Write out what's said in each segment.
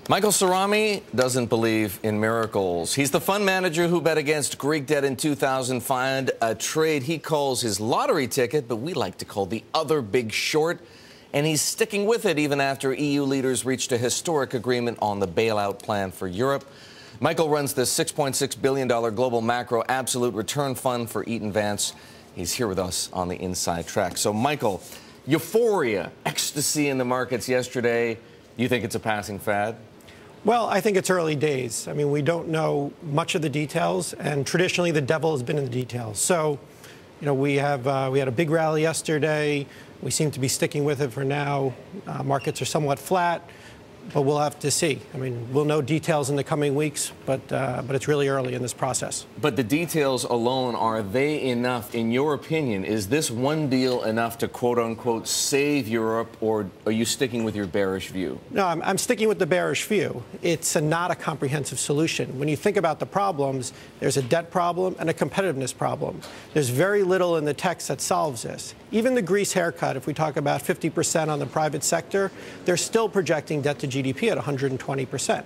Michael Cirami doesn't believe in miracles. He's the fund manager who bet against Greek debt in 2005, a trade he calls his lottery ticket, but we like to call the other big short. And he's sticking with it even after EU leaders reached a historic agreement on the bailout plan for Europe. Michael runs the $6.6 billion global macro absolute return fund for Eaton Vance. He's here with us on the Inside Track. So, Michael, euphoria, ecstasy in the markets yesterday. You think it's a passing fad? Well, I think it's early days. I mean, we don't know much of the details, and traditionally the devil has been in the details. So, we had a big rally yesterday. We seem to be sticking with it for now. Markets are somewhat flat, but we'll have to see. I mean, we'll know details in the coming weeks, but it's really early in this process. But the details alone, are they enough, in your opinion? Is this one deal enough to, quote-unquote, save Europe, or are you sticking with your bearish view? No, I'm sticking with the bearish view. It's not a comprehensive solution. When you think about the problems, there's a debt problem and a competitiveness problem. There's very little in the text that solves this. Even the Greece haircut, if we talk about 50% on the private sector, they're still projecting debt to GDP at 120%.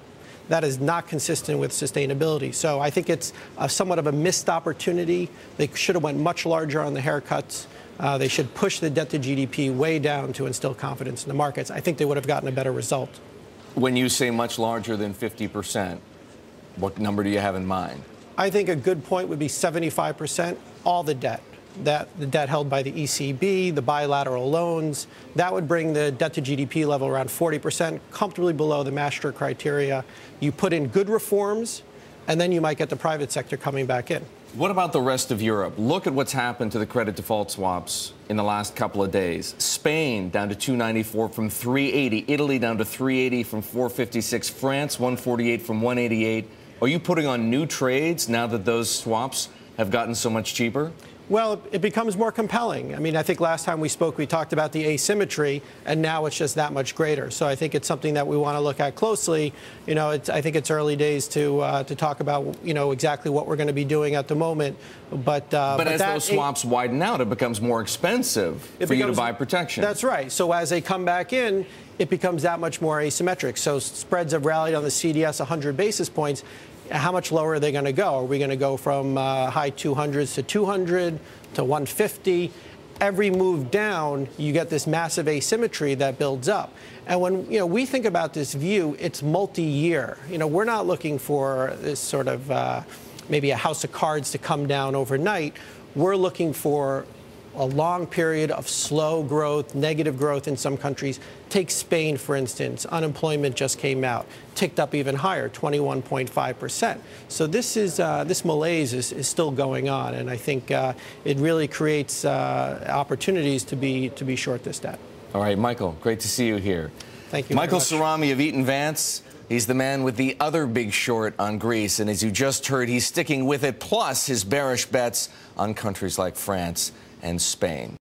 That is not consistent with sustainability. So I think it's somewhat of a missed opportunity. They should have went much larger on the haircuts. They should push the debt to GDP way down to instill confidence in the markets. I think they would have gotten a better result. When you say much larger than 50%, what number do you have in mind? I think a good point would be 75%, all the debt. The debt held by the ECB, the bilateral loans, that would bring the debt to GDP level around 40%, comfortably below the Maastricht criteria. You put in good reforms, and then you might get the private sector coming back in. What about the rest of Europe? Look at what's happened to the credit default swaps in the last couple of days. Spain down to 294 from 380. Italy down to 380 from 456. France 148 from 188. Are you putting on new trades now that those swaps have gotten so much cheaper? Well, it becomes more compelling. I mean, I think last time we spoke, we talked about the asymmetry, and now it's just that much greater. So I think it's something that we want to look at closely. I think it's early days to talk about, exactly what we're going to be doing at the moment. But as those swaps widen out, it becomes more expensive for you to buy protection. That's right. So as they come back in, it becomes that much more asymmetric. So spreads have rallied on the CDS 100 basis points. How much lower are they going to go? Are we going to go from high 200s to 200 to 150? Every move down, you get this massive asymmetry that builds up. And when we think about this view, it's multi-year. We're not looking for this sort of maybe a house of cards to come down overnight. We're looking for a long period of slow growth, negative growth in some countries. Take Spain, for instance. Unemployment just came out, ticked up even higher, 21.5%. So this malaise is still going on, and I think it really creates opportunities to be short this debt. All right, Michael, great to see you here. Thank you. Michael Cirami of Eaton Vance. He's the man with the other big short on Greece, and as you just heard, he's sticking with it, plus his bearish bets on countries like France and Spain.